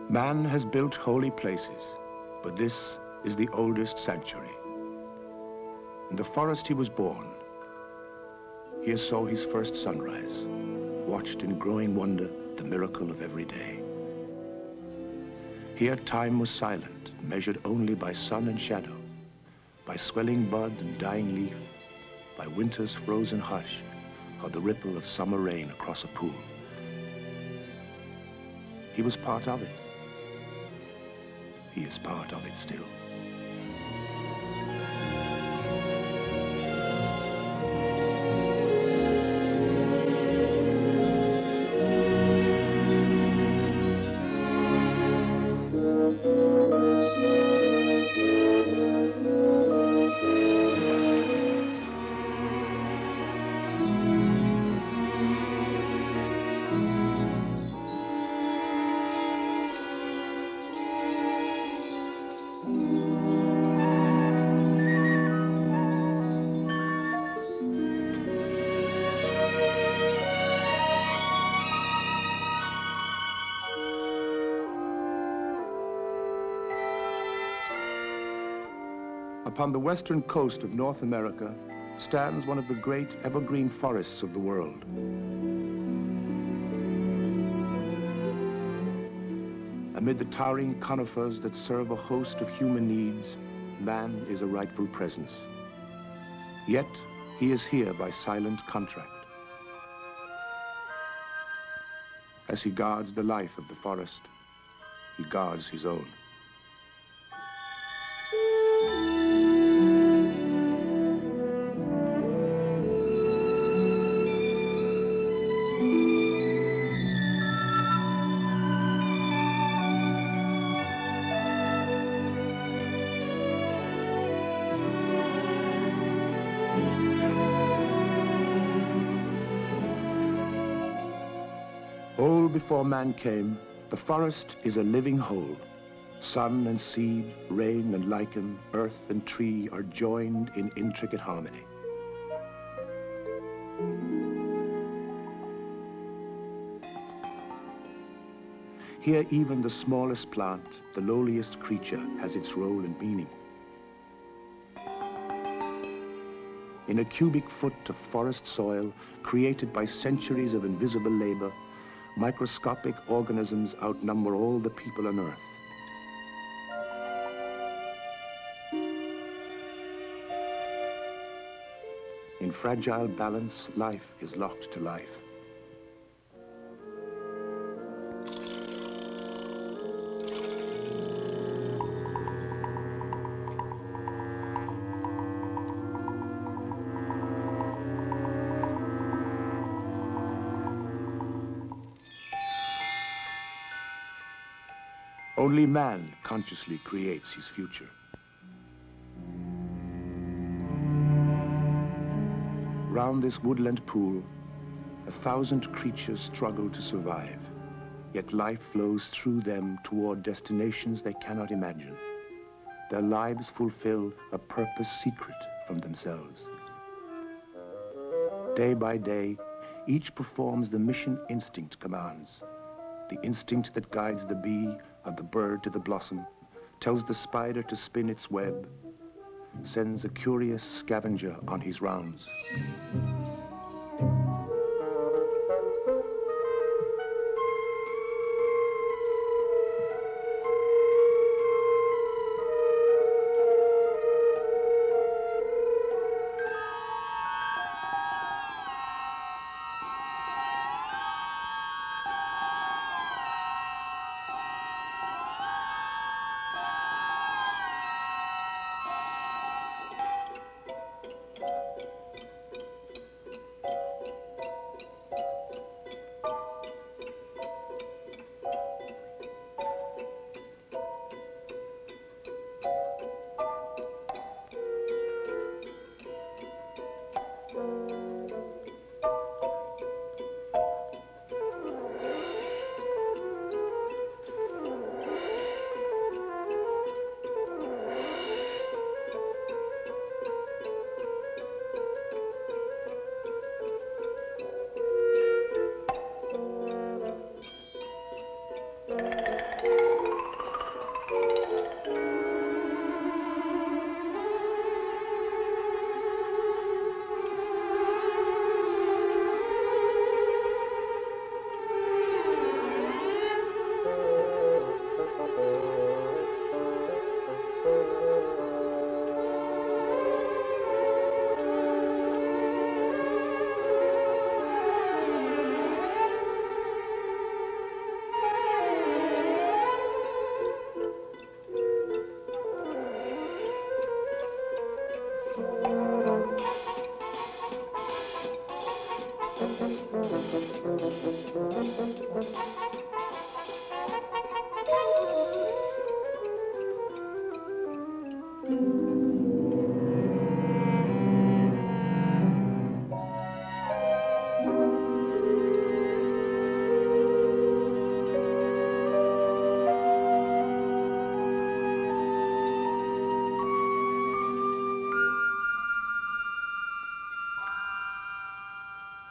Man has built holy places, but this is the oldest sanctuary. In the forest he was born. Here saw his first sunrise, watched in growing wonder the miracle of every day. Here time was silent, measured only by sun and shadow, by swelling bud and dying leaf, by winter's frozen hush, or the ripple of summer rain across a pool. He was part of it. He is part of it still. Upon the western coast of North America stands one of the great evergreen forests of the world. Amid the towering conifers that serve a host of human needs, man is a rightful presence. Yet, he is here by silent contract. As he guards the life of the forest, he guards his own. Whole before man came, the forest is a living whole. Sun and seed, rain and lichen, earth and tree are joined in intricate harmony. Here even the smallest plant, the lowliest creature, has its role and meaning. In a cubic foot of forest soil, created by centuries of invisible labor, microscopic organisms outnumber all the people on Earth. In fragile balance, life is locked to life. Only man consciously creates his future. Round this woodland pool, 1,000 creatures struggle to survive, yet life flows through them toward destinations they cannot imagine. Their lives fulfill a purpose secret from themselves. Day by day, each performs the mission instinct commands. The instinct that guides the bee or the bird to the blossom, tells the spider to spin its web, sends a curious scavenger on his rounds.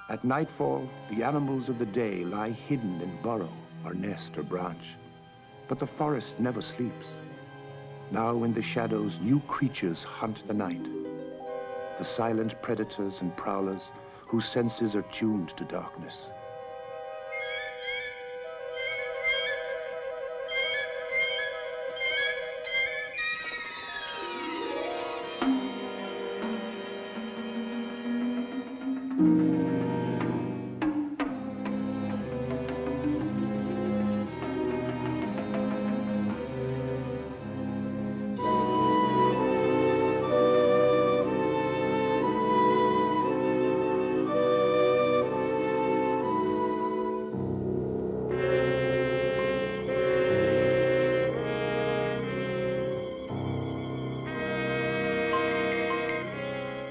At nightfall, the animals of the day lie hidden in burrow or nest or branch. But the forest never sleeps. Now in the shadows, new creatures hunt the night. The silent predators and prowlers whose senses are tuned to darkness.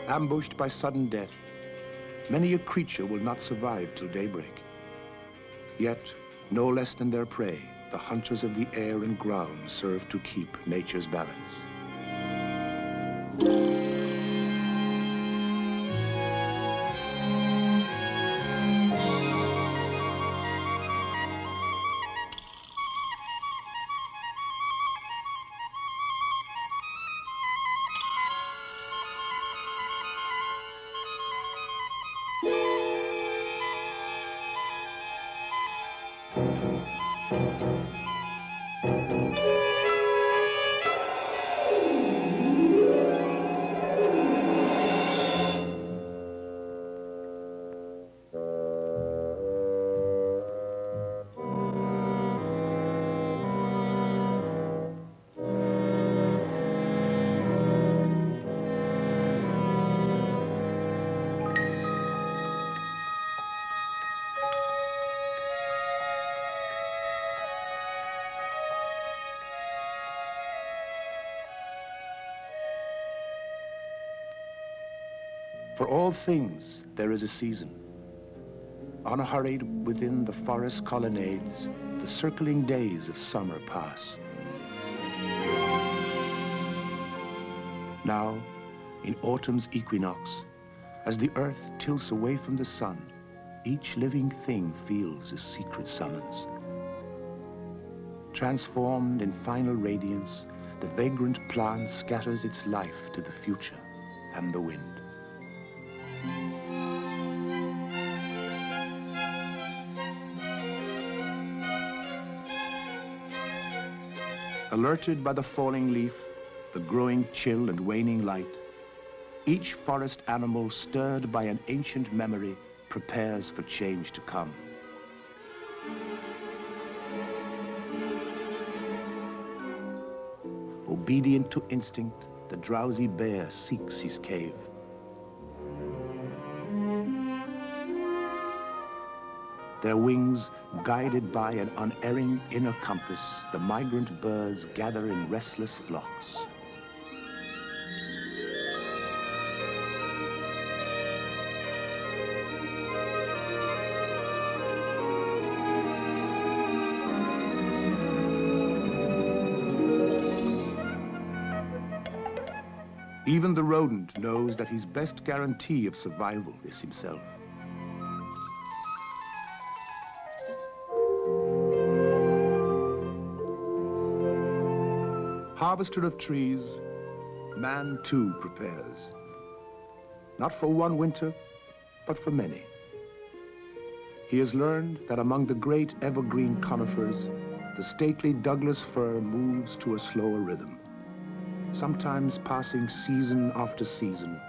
Ambushed by sudden death, many a creature will not survive till daybreak. Yet, no less than their prey, the hunters of the air and ground serve to keep nature's balance. For all things, there is a season. Unhurried within the forest colonnades, the circling days of summer pass. Now, in autumn's equinox, as the earth tilts away from the sun, each living thing feels a secret summons. Transformed in final radiance, the vagrant plant scatters its life to the future and the wind. Alerted by the falling leaf, the growing chill and waning light, each forest animal, stirred by an ancient memory, prepares for change to come. Obedient to instinct, the drowsy bear seeks his cave. Their wings guided by an unerring inner compass, the migrant birds gather in restless flocks. Even the rodent knows that his best guarantee of survival is himself. Harvester of trees, man too prepares. Not for one winter, but for many. He has learned that among the great evergreen conifers, the stately Douglas fir moves to a slower rhythm, sometimes passing season after season,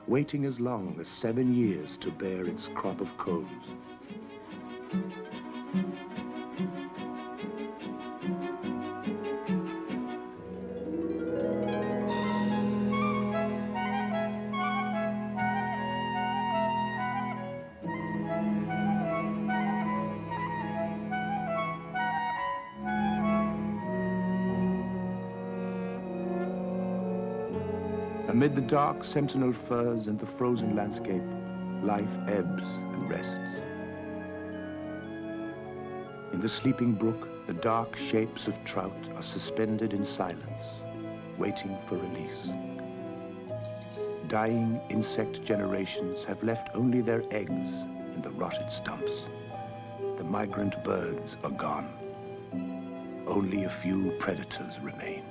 waiting as long as 7 years to bear its crop of coals. Amid the dark sentinel firs and the frozen landscape, life ebbs and rests. In the sleeping brook, the dark shapes of trout are suspended in silence, waiting for release. Dying insect generations have left only their eggs and the rotted stumps. The migrant birds are gone. Only a few predators remain.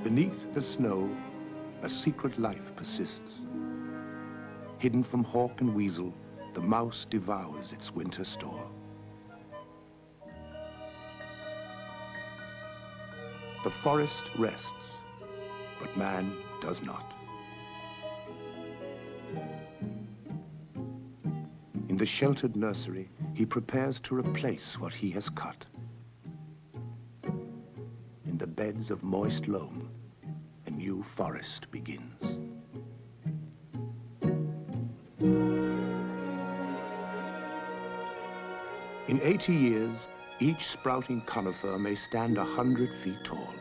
Beneath the snow, a secret life persists. Hidden from hawk and weasel, the mouse devours its winter store. The forest rests, but man does not. In the sheltered nursery, he prepares to replace what he has cut. In the beds of moist loam, a new forest begins. In 80 years, each sprouting conifer may stand 100 feet tall.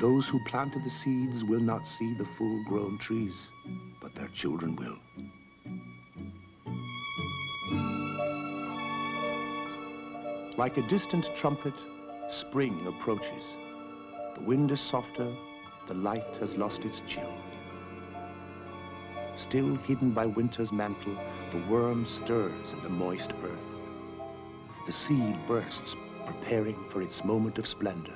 Those who planted the seeds will not see the full-grown trees, but their children will. Like a distant trumpet, spring approaches. The wind is softer, the light has lost its chill. Still hidden by winter's mantle, the worm stirs in the moist earth. The seed bursts, preparing for its moment of splendor.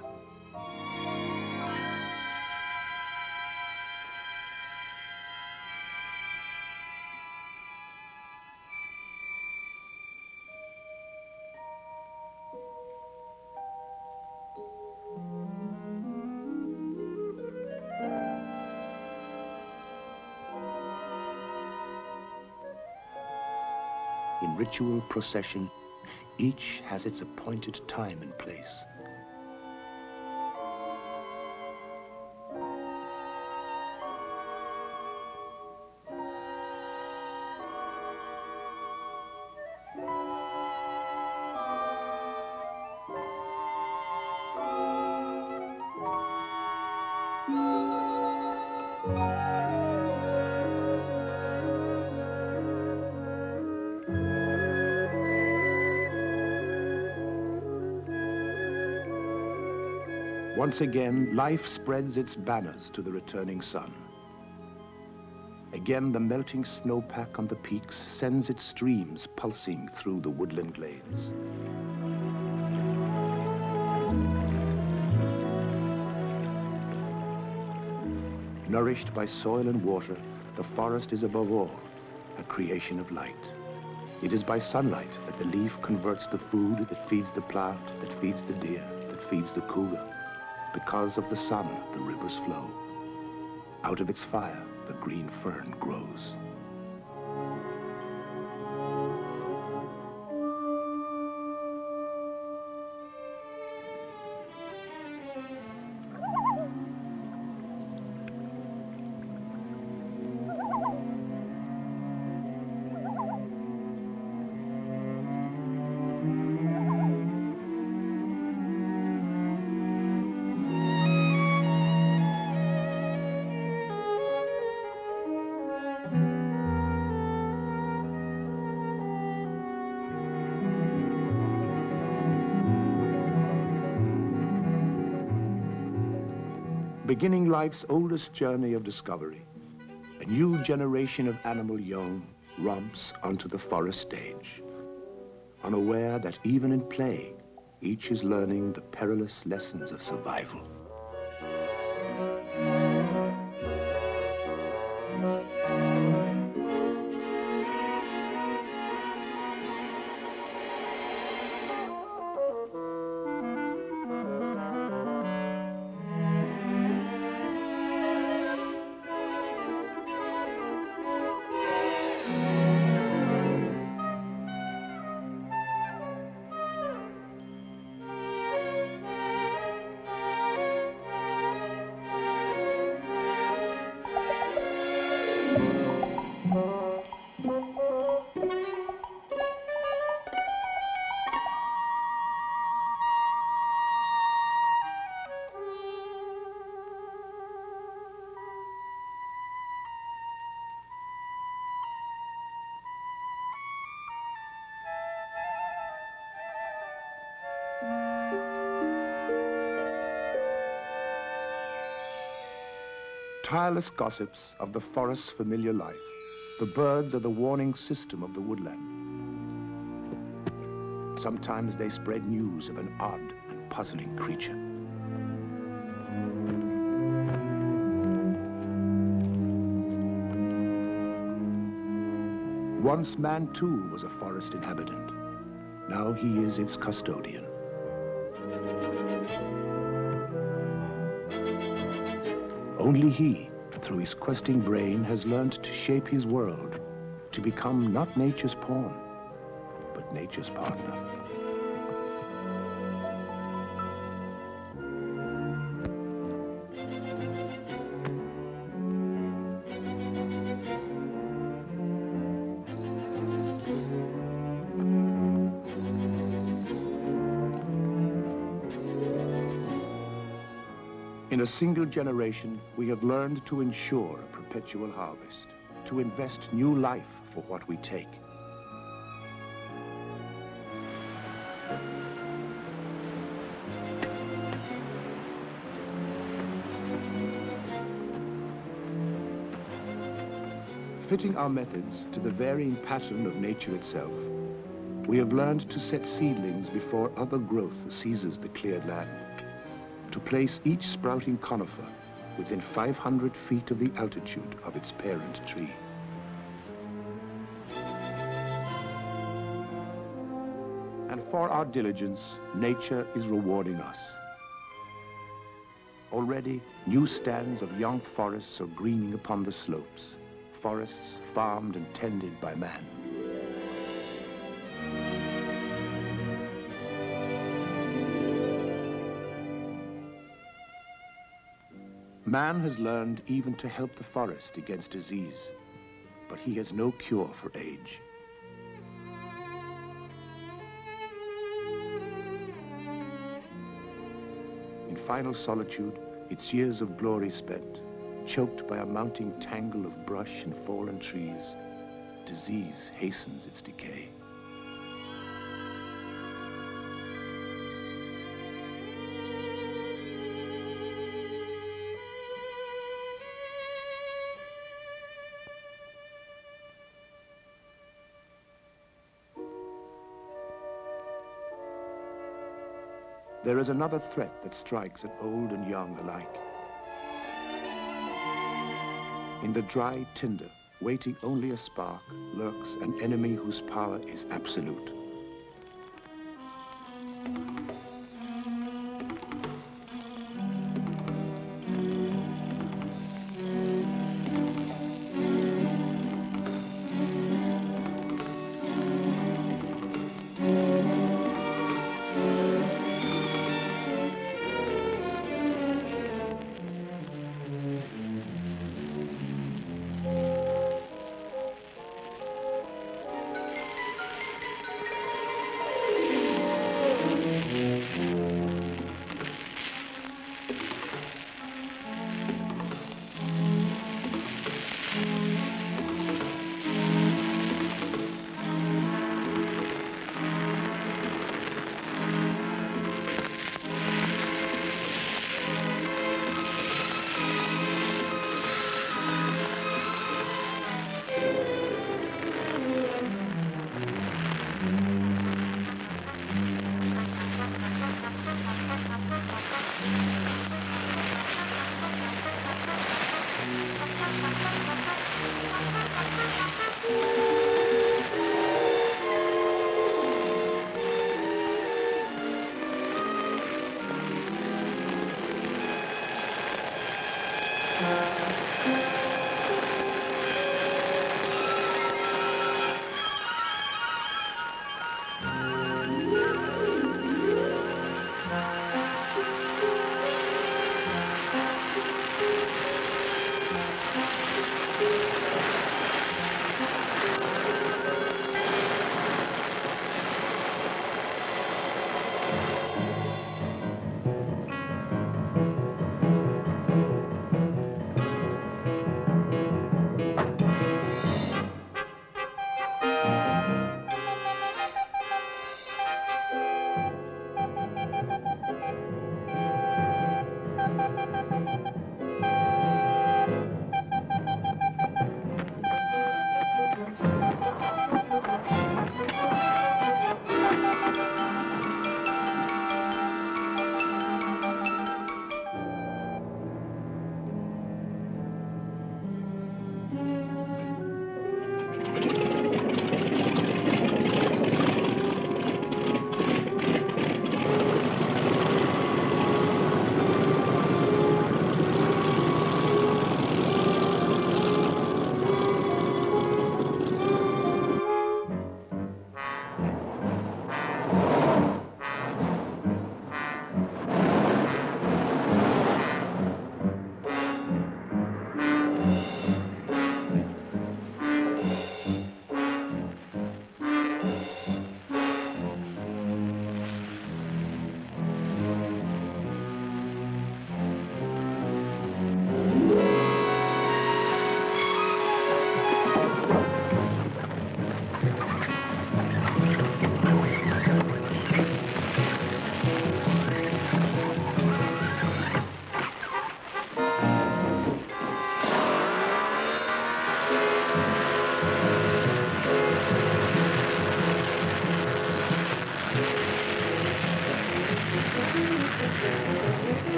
In ritual procession, each has its appointed time and place. Once again, life spreads its banners to the returning sun. Again, the melting snowpack on the peaks sends its streams pulsing through the woodland glades. Nourished by soil and water, the forest is above all a creation of light. It is by sunlight that the leaf converts the food that feeds the plant, that feeds the deer, that feeds the cougar. Because of the sun, the rivers flow. Out of its fire, the green fern grows. Beginning life's oldest journey of discovery, a new generation of animal young romps onto the forest stage, unaware that even in play, each is learning the perilous lessons of survival. tireless gossips of the forest's familiar life. The birds are the warning system of the woodland. Sometimes they spread news of an odd and puzzling creature. Once man too was a forest inhabitant. Now he is its custodian. Only he, through his questing brain, has learned to shape his world, to become not nature's pawn, but nature's partner. In a single generation, we have learned to ensure a perpetual harvest, to invest new life for what we take. Fitting our methods to the varying pattern of nature itself, we have learned to set seedlings before other growth seizes the cleared land, to place each sprouting conifer within 500 feet of the altitude of its parent tree. And for our diligence, nature is rewarding us. Already, new stands of young forests are greening upon the slopes, forests farmed and tended by man. Man has learned even to help the forest against disease, but he has no cure for age. In final solitude, its years of glory spent, choked by a mounting tangle of brush and fallen trees, disease hastens its decay. There is another threat that strikes at old and young alike. In the dry tinder, waiting only a spark, lurks an enemy whose power is absolute.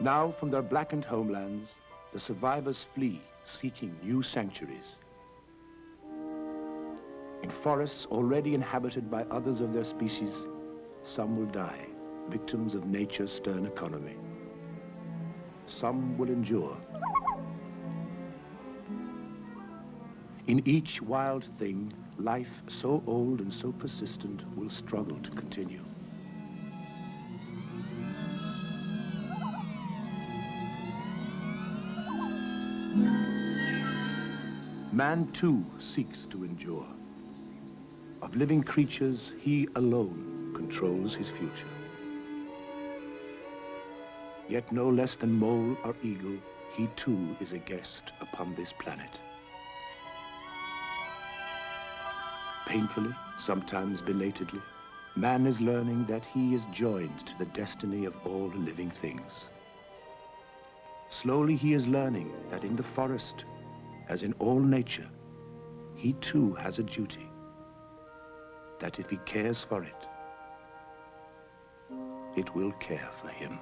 Now, from their blackened homelands, the survivors flee, seeking new sanctuaries. In forests already inhabited by others of their species, some will die, victims of nature's stern economy. Some will endure. In each wild thing, life so old and so persistent will struggle to continue. Man, too, seeks to endure. Of living creatures, he alone controls his future. Yet no less than mole or eagle, he too is a guest upon this planet. Painfully, sometimes belatedly, man is learning that he is joined to the destiny of all living things. Slowly he is learning that in the forest, as in all nature, he too has a duty, that if he cares for it, it will care for him.